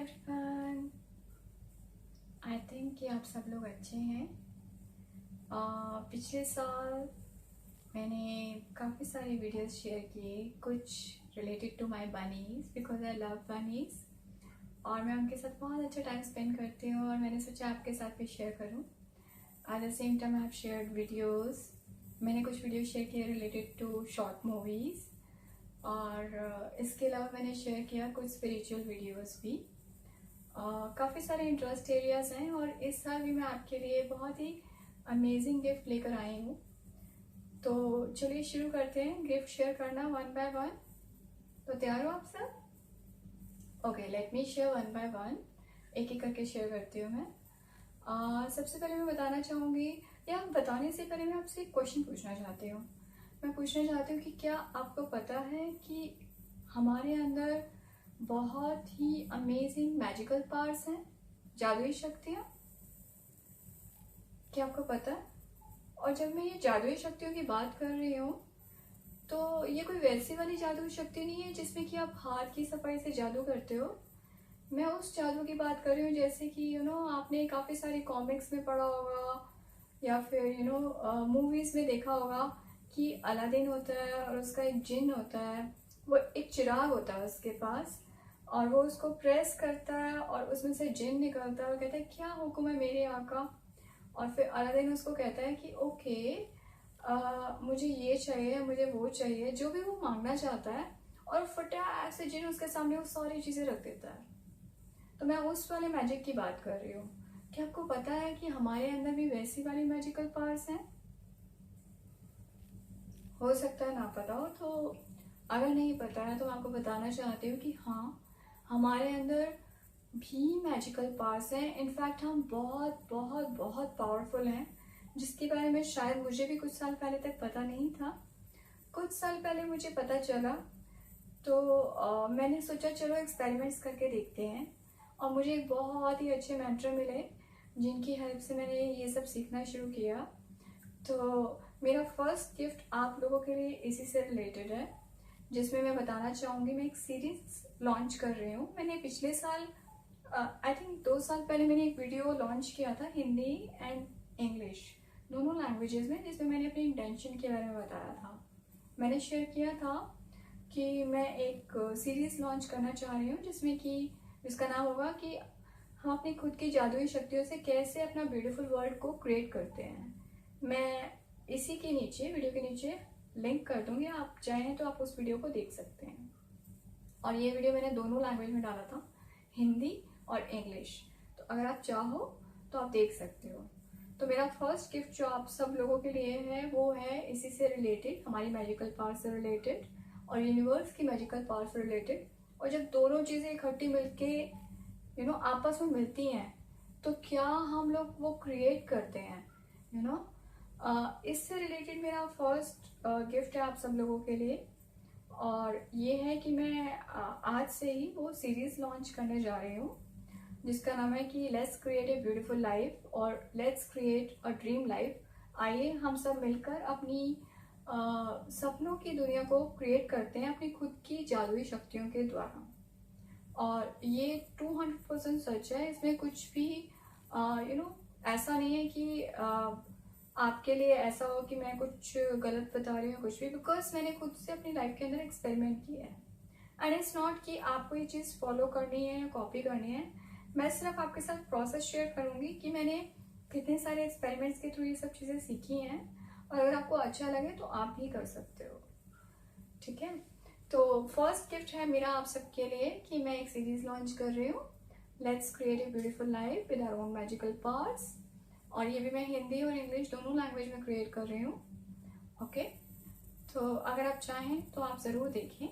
Everyone. I think कि आप सब लोग अच्छे हैं। पिछले साल मैंने काफ़ी सारे वीडियोस शेयर किए, कुछ related to my bunnies because I love bunnies और मैं उनके साथ बहुत अच्छा टाइम स्पेंड करती हूँ और मैंने सोचा आपके साथ भी शेयर करूँ। Eight the same time I have shared videos. मैंने कुछ वीडियोस शेयर किए रिलेटेड टू शॉर्ट मूवीज़ और इसके अलावा मैंने शेयर किया कुछ स्पिरिचुअल वीडियोस भी। काफ़ी सारे इंटरेस्ट एरियाज हैं और इस साल भी मैं आपके लिए बहुत ही अमेजिंग गिफ्ट लेकर आई हूँ। तो चलिए शुरू करते हैं गिफ्ट शेयर करना वन बाय वन। तो तैयार हो आप सब? Okay, let me share one by one. एक एक करके शेयर करती हूँ मैं। सबसे पहले मैं बताना चाहूँगी, या बताने से पहले मैं आपसे एक क्वेश्चन पूछना चाहती हूँ। मैं पूछना चाहती हूँ कि क्या आपको पता है कि हमारे अंदर बहुत ही अमेजिंग मैजिकल पावर्स हैं, जादुई शक्तियाँ? क्या आपको पता है? और जब मैं ये जादुई शक्तियों की बात कर रही हूँ तो ये कोई वैसी वाली जादुई शक्ति नहीं है जिसमें कि आप हाथ की सफाई से जादू करते हो। मैं उस जादू की बात कर रही हूँ जैसे कि आपने काफ़ी सारी कॉमिक्स में पढ़ा होगा या फिर मूवीज़ में देखा होगा कि अलादीन होता है और उसका एक जिन होता है, वो एक चिराग होता है उसके पास और वो उसको प्रेस करता है और उसमें से जिन निकलता है और कहता है क्या हुक्म है मेरे आका। और फिर अलादीन उसको कहता है कि ओके, मुझे ये चाहिए, मुझे वो चाहिए, जो भी वो मांगना चाहता है, और फटाक से जिन उसके सामने वो सारी चीज़ें रख देता है। तो मैं उस वाले मैजिक की बात कर रही हूँ। क्या आपको पता है कि हमारे अंदर भी वैसी वाली मैजिकल पावर्स हैं? हो सकता है ना पता हो, तो अगर नहीं पता है तो मैं आपको बताना चाहती हूँ कि हाँ, हमारे अंदर भी मैजिकल पावर्स हैं। इनफैक्ट हम बहुत बहुत बहुत पावरफुल हैं, जिसके बारे में शायद मुझे भी कुछ साल पहले तक पता नहीं था। कुछ साल पहले मुझे पता चला तो मैंने सोचा चलो एक्सपेरिमेंट्स करके देखते हैं और मुझे एक बहुत ही अच्छे मेंटर मिले जिनकी हेल्प से मैंने ये सब सीखना शुरू किया। तो मेरा फर्स्ट गिफ्ट आप लोगों के लिए इसी से रिलेटेड है, जिसमें मैं बताना चाहूँगी मैं एक सीरीज लॉन्च कर रही हूँ। मैंने पिछले साल आई थिंक 2 साल पहले मैंने एक वीडियो लॉन्च किया था हिंदी एंड इंग्लिश दोनों लैंग्वेजेस में, जिसमें मैंने अपनी इंटेंशन के बारे में बताया था। मैंने शेयर किया था कि मैं एक सीरीज़ लॉन्च करना चाह रही हूँ जिसका नाम होगा कि हम अपनी खुद की जादुई शक्तियों से कैसे अपना ब्यूटीफुल वर्ल्ड को क्रिएट करते हैं। मैं इसी के नीचे, वीडियो के नीचे लिंक कर दूँगी, आप चाहें तो आप उस वीडियो को देख सकते हैं। और ये वीडियो मैंने दोनों लैंग्वेज में डाला था, हिंदी और इंग्लिश। तो अगर आप चाहो तो आप देख सकते हो। तो मेरा फर्स्ट गिफ्ट जो आप सब लोगों के लिए है वो है इसी से रिलेटेड, हमारी मैजिकल पावर से रिलेटेड और यूनिवर्स की मैजिकल पावर से रिलेटेड। और जब दोनों चीज़ें इकट्ठी मिलके आपस में मिलती हैं तो क्या हम लोग वो क्रिएट करते हैं। इससे रिलेटेड मेरा फर्स्ट गिफ्ट है आप सब लोगों के लिए, और ये है कि मैं आज से ही वो सीरीज़ लॉन्च करने जा रही हूँ जिसका नाम है कि let's create a beautiful life और let's create a dream life. आइए हम सब मिलकर अपनी सपनों की दुनिया को क्रिएट करते हैं अपनी खुद की जादुई शक्तियों के द्वारा। और ये 200% सच है, इसमें कुछ भी ऐसा नहीं है कि आपके लिए ऐसा हो कि मैं कुछ गलत बता रही हूँ कुछ भी, बिकॉज मैंने खुद से अपनी लाइफ के अंदर एक्सपेरिमेंट किया है। एंड इट्स नॉट कि आपको ये चीज़ फॉलो करनी है या कॉपी करनी है। मैं सिर्फ आपके साथ प्रोसेस शेयर करूँगी कि मैंने कितने सारे एक्सपेरिमेंट्स के थ्रू ये सब चीज़ें सीखी हैं, और अगर आपको अच्छा लगे तो आप भी कर सकते हो। ठीक है, तो फर्स्ट गिफ्ट है मेरा आप सबके लिए कि मैं एक सीरीज़ लॉन्च कर रही हूँ, let's create a beautiful life with our own magical powers. और ये भी मैं हिंदी और इंग्लिश दोनों लैंग्वेज में क्रिएट कर रही हूँ। ओके, तो अगर आप चाहें तो आप ज़रूर देखें।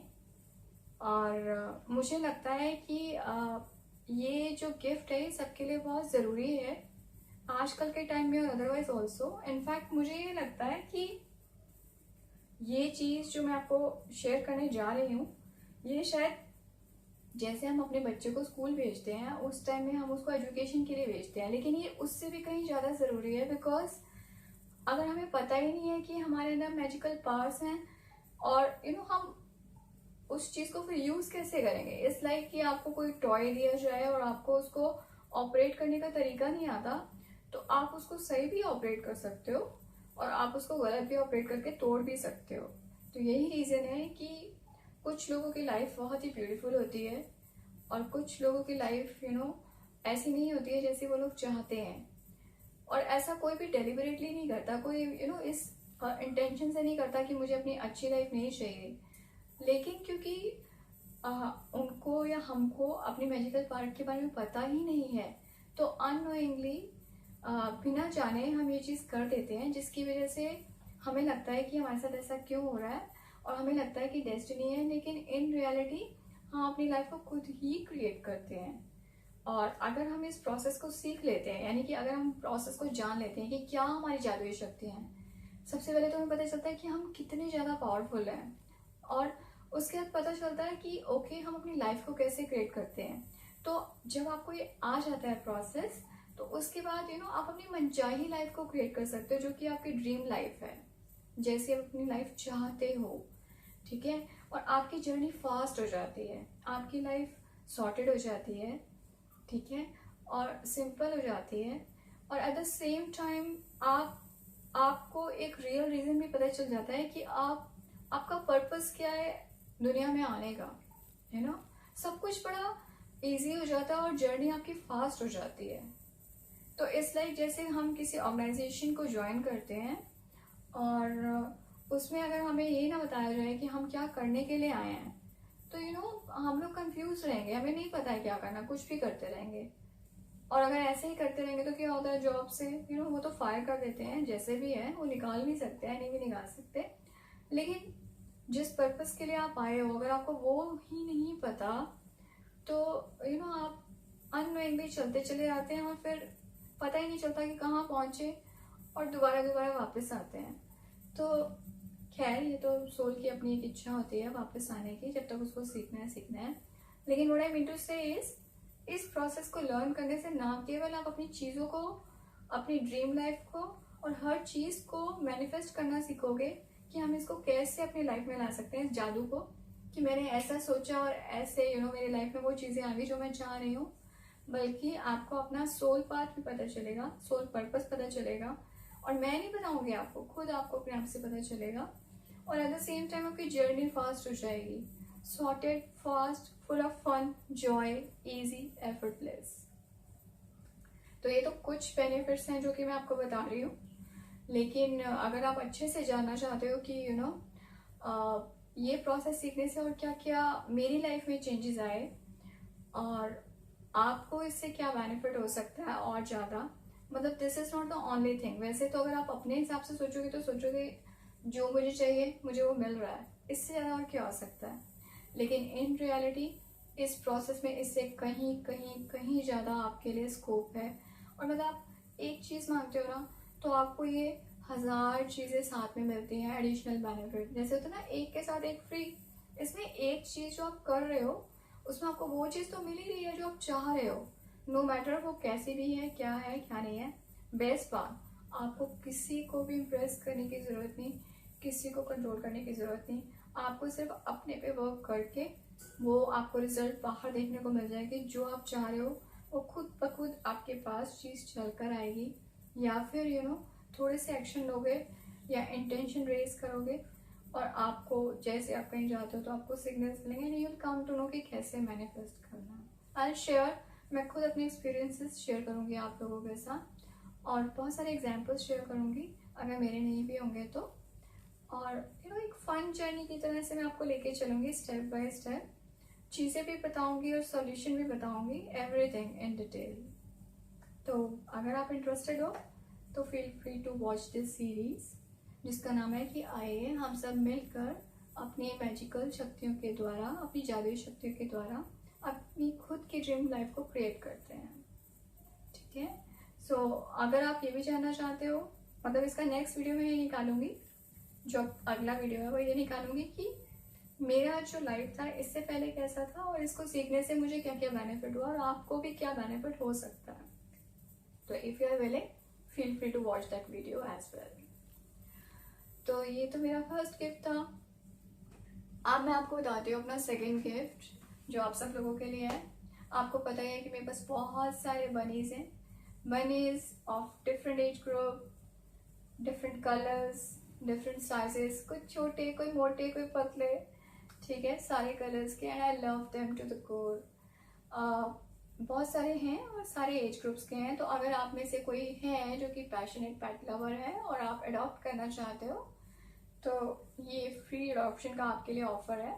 और मुझे लगता है कि ये जो गिफ्ट है सबके लिए बहुत ज़रूरी है आजकल के टाइम में और अदरवाइज ऑल्सो। इनफैक्ट मुझे ये लगता है कि ये चीज़ जो मैं आपको शेयर करने जा रही हूँ, ये शायद जैसे हम अपने बच्चे को स्कूल भेजते हैं उस टाइम में हम उसको एजुकेशन के लिए भेजते हैं, लेकिन ये उससे भी कहीं ज़्यादा ज़रूरी है। बिकॉज अगर हमें पता ही नहीं है कि हमारे अंदर मैजिकल पावर्स हैं और हम उस चीज़ को फिर यूज़ कैसे करेंगे? इट्स लाइक कि आपको कोई टॉय दिया जाए और आपको उसको ऑपरेट करने का तरीका नहीं आता, तो आप उसको सही भी ऑपरेट कर सकते हो और आप उसको गलत भी ऑपरेट करके तोड़ भी सकते हो। तो यही रीज़न है कि कुछ लोगों की लाइफ बहुत ही ब्यूटीफुल होती है और कुछ लोगों की लाइफ ऐसी नहीं होती है जैसी वो लोग चाहते हैं। और ऐसा कोई भी डेलिबरेटली नहीं करता, कोई इस इंटेंशन से नहीं करता कि मुझे अपनी अच्छी लाइफ नहीं चाहिए, लेकिन क्योंकि उनको या हमको अपनी मैजिकल पार्ट के बारे में पता ही नहीं है, तो अननोइंगली बिना जाने हम ये चीज़ कर देते हैं, जिसकी वजह से हमें लगता है कि हमारे साथ ऐसा क्यों हो रहा है और हमें लगता है कि डेस्टिनी है, लेकिन इन रियलिटी हम अपनी लाइफ को खुद ही क्रिएट करते हैं। और अगर हम इस प्रोसेस को सीख लेते हैं, यानी कि अगर हम प्रोसेस को जान लेते हैं कि क्या हमारी जादुई शक्ति हैं, सबसे पहले तो हमें पता चलता है कि हम कितने ज़्यादा पावरफुल हैं। और उसके बाद पता चलता है कि ओके, हम अपनी लाइफ को कैसे क्रिएट करते हैं। तो जब आपको ये आ जाता है प्रोसेस, तो उसके बाद आप अपनी मनचाही लाइफ को क्रिएट कर सकते हो, जो कि आपकी ड्रीम लाइफ है, जैसे आप अपनी लाइफ चाहते हो। ठीक है, और आपकी जर्नी फास्ट हो जाती है, आपकी लाइफ सॉर्टेड हो जाती है, ठीक है, और सिंपल हो जाती है। और एट द सेम टाइम आपको एक रियल रीज़न भी पता चल जाता है कि आपका पर्पस क्या है दुनिया में आने का। सब कुछ बड़ा इजी हो जाता है और जर्नी आपकी फास्ट हो जाती है। तो इट्स लाइक जैसे हम किसी ऑर्गेनाइजेशन को ज्वाइन करते हैं और उसमें अगर हमें ये ना बताया जाए कि हम क्या करने के लिए आए हैं, तो हम लोग कंफ्यूज रहेंगे, हमें नहीं पता है क्या करना, कुछ भी करते रहेंगे। और अगर ऐसे ही करते रहेंगे तो क्या होता है, जॉब से वो तो फायर कर देते हैं, जैसे भी है वो निकाल भी सकते हैं, नहीं भी निकाल सकते। लेकिन जिस पर्पस के लिए आप आए हो, अगर आपको वो ही नहीं पता, तो आप अननोइंगली चलते चले जाते हैं और फिर पता ही नहीं चलता कि कहाँ पहुँचे और दोबारा वापस आते हैं। तो खैर, ये तो सोल की अपनी एक इच्छा होती है वापस आने की, जब तक उसको सीखना है। लेकिन व्हाट आई मीन टू से इस प्रोसेस को लर्न करने से ना केवल आप अपनी चीज़ों को, अपनी ड्रीम लाइफ को और हर चीज़ को मैनिफेस्ट करना सीखोगे कि हम इसको कैसे अपनी लाइफ में ला सकते हैं, इस जादू को, कि मैंने ऐसा सोचा और ऐसे मेरी लाइफ में वो चीज़ें आ गई जो मैं चाह रही हूँ, बल्कि आपको अपना सोल पाथ भी पता चलेगा, सोल पर्पस पता चलेगा। और मैं नहीं बताऊंगी आपको, खुद आपको अपने आप से पता चलेगा। और एट द सेम टाइम आपकी जर्नी फास्ट हो जाएगी, sorted, fast, full of fun, joy, easy, effortless. तो ये तो कुछ बेनिफिट्स हैं जो कि मैं आपको बता रही हूँ। लेकिन अगर आप अच्छे से जानना चाहते हो कि ये प्रोसेस सीखने से और क्या क्या मेरी लाइफ में चेंजेस आए और आपको इससे क्या बेनिफिट हो सकता है और ज़्यादा, मतलब this is not the only thing. वैसे तो अगर आप अपने हिसाब से सोचोगे तो सोचोगे जो मुझे चाहिए मुझे वो मिल रहा है, इससे ज़्यादा और क्या हो सकता है। लेकिन इन रियलिटी इस प्रोसेस में इससे कहीं कहीं कहीं ज़्यादा आपके लिए स्कोप है। और मतलब आप एक चीज़ मांगते हो ना, तो आपको ये 1000 चीज़ें साथ में मिलती हैं, एडिशनल बेनिफिट। जैसे होता है ना, एक के साथ एक फ्री। इसमें एक चीज़ जो आप कर रहे हो उसमें आपको वो चीज़ तो मिल ही रही है जो आप चाह रहे हो, नो मैटर वो कैसी भी है क्या नहीं है। बेस्ट बात, आपको किसी को भी इम्प्रेस करने की ज़रूरत नहीं, किसी को कंट्रोल करने की ज़रूरत नहीं। आपको सिर्फ अपने पे वर्क करके वो आपको रिजल्ट बाहर देखने को मिल जाएगी। जो आप चाह रहे हो वो खुद ब खुद आपके पास चीज़ चल कर आएगी, या फिर थोड़े से एक्शन लोगे या इंटेंशन रेज करोगे और आपको, जैसे आप कहीं जाते हो तो आपको सिग्नल्स मिलेंगे and you will come to know कि कैसे मैनिफेस्ट करना। आई शेयर, मैं खुद अपने एक्सपीरियंसेस शेयर करूँगी आप लोगों के साथ और बहुत सारे एग्जांपल्स शेयर करूँगी अगर मेरे नहीं भी होंगे तो। और एक फन जर्नी की तरह से मैं आपको लेके चलूँगी स्टेप बाय स्टेप, चीज़ें भी बताऊँगी और सॉल्यूशन भी बताऊँगी, एवरीथिंग इन डिटेल। तो अगर आप इंटरेस्टेड हो तो feel free to watch this series, जिसका नाम है कि आइए हम सब मिलकर अपनी मैजिकल शक्तियों के द्वारा, अपनी जादुई शक्तियों के द्वारा अपनी खुद की ड्रीम लाइफ को क्रिएट करते हैं। ठीक है, सो अगर आप ये भी जानना चाहते हो, मतलब इसका नेक्स्ट वीडियो में ये निकालूंगी, जो अगला वीडियो है वो ये निकालूंगी कि मेरा जो लाइफ था इससे पहले कैसा था और इसको सीखने से मुझे क्या क्या बेनिफिट हुआ और आपको भी क्या बेनिफिट हो सकता है। तो if you are willing, feel free to watch that video as well. तो ये तो मेरा फर्स्ट गिफ्ट था। अब मैं आपको बताती हूँ अपना सेकंड गिफ्ट जो आप सब लोगों के लिए है। आपको पता ही है कि मेरे पास बहुत सारे बनीज हैं, bunnies of different age group, different colours, different sizes, कुछ छोटे, कोई मोटे, कोई पतले, ठीक है, सारे कलर्स के, and I love them to the core. बहुत सारे हैं और सारे एज ग्रुप्स के हैं। तो अगर आप में से कोई है जो कि पैशनेट पेट लवर है और आप अडॉप्ट करना चाहते हो, तो ये फ्री अडॉप्शन का आपके लिए ऑफर है।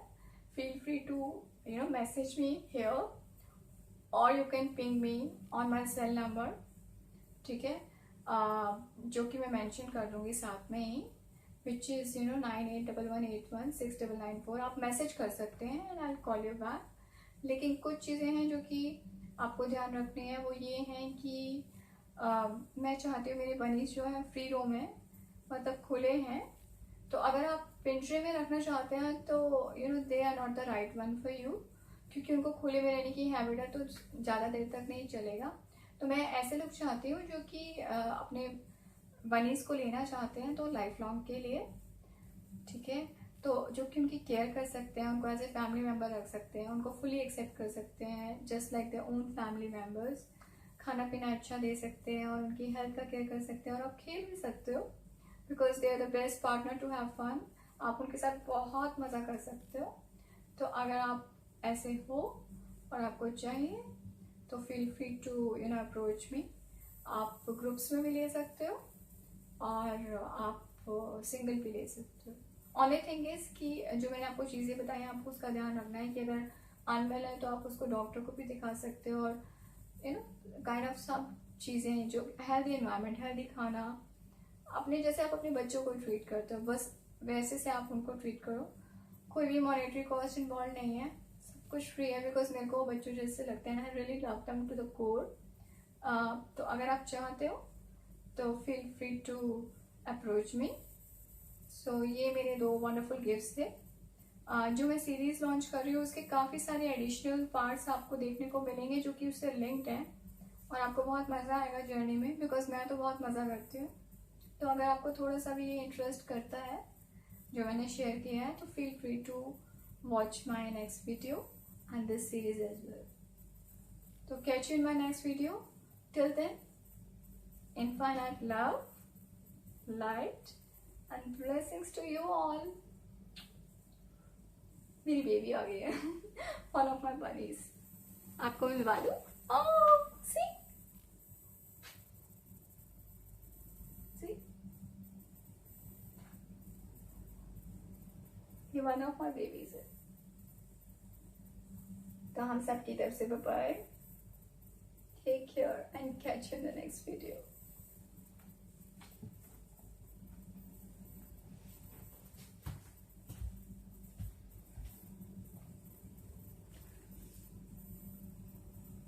Feel free to message me here और you can ping me on my cell number, ठीक है, जो कि मैं मेंशन कर दूँगी साथ में ही, विच इज़ 9811816994। आप मैसेज कर सकते हैं and I will call you back. लेकिन कुछ चीज़ें हैं जो कि आपको ध्यान रखनी है, वो ये हैं कि मैं चाहती हूँ मेरे बनीज जो है फ्री रोम है, मतलब खुले हैं। तो अगर आप पिंजरे में रखना चाहते हैं तो they are not the right one for you, क्योंकि उनको खुले में रहने की हैबिट है तो ज़्यादा देर तक नहीं चलेगा। तो मैं ऐसे लोग चाहती हूँ जो कि अपने बनीज को लेना चाहते हैं तो लाइफ लॉन्ग के लिए, ठीक है, तो जो कि उनकी केयर कर सकते हैं, उनको एज ए फैमिली मेम्बर रख सकते हैं, उनको फुली एक्सेप्ट कर सकते हैं just like their own family members, खाना पीना अच्छा दे सकते हैं और उनकी हेल्थ का केयर कर सकते हैं, और आप खेल भी सकते हो because they are the best partner to have fun. आप उनके साथ बहुत मज़ा कर सकते हो। तो अगर आप ऐसे हो और आपको चाहिए तो feel free to approach me. आप ग्रुप्स में भी ले सकते हो और आप सिंगल भी ले सकते हो। ओनली थिंग इज कि जो मैंने आपको चीज़ें बताई हैं, आपको उसका ध्यान रखना है कि अगर अनवेल है तो आप उसको डॉक्टर को भी दिखा सकते हो, और काइंड ऑफ सब चीज़ें जो हेल्दी एनवायरनमेंट, हेल्दी खाना, अपने जैसे आप अपने बच्चों को ट्रीट करते हो बस वैसे से आप उनको ट्रीट करो। कोई भी मॉनेटरी कॉस्ट इन्वॉल्व नहीं है, सब कुछ फ्री है, बिकॉज मेरे को बच्चों जैसे लगते हैं, I really love them to the core. तो अगर आप चाहते हो तो feel free to approach me. So ये मेरे 2 वंडरफुल गिफ्ट्स थे। जो मैं सीरीज़ लॉन्च कर रही हूँ उसके काफ़ी सारे एडिशनल पार्ट्स आपको देखने को मिलेंगे जो कि उससे लिंक्ड हैं, और आपको बहुत मज़ा आएगा जर्नी में, बिकॉज मैं तो बहुत मज़ा करती हूँ। तो अगर आपको थोड़ा सा भी ये इंटरेस्ट करता है जो मैंने शेयर किया है, तो feel free to watch my next video and this series as well. तो catch you in my next video. Till then, infinite love, light and blessings to you all. मेरी बेबी आ गई है one of my bunnies, आपको मिलवा दूं। see ये one of my babies है। तो हम सब की तरफ से bye, take care and catch you in the next video.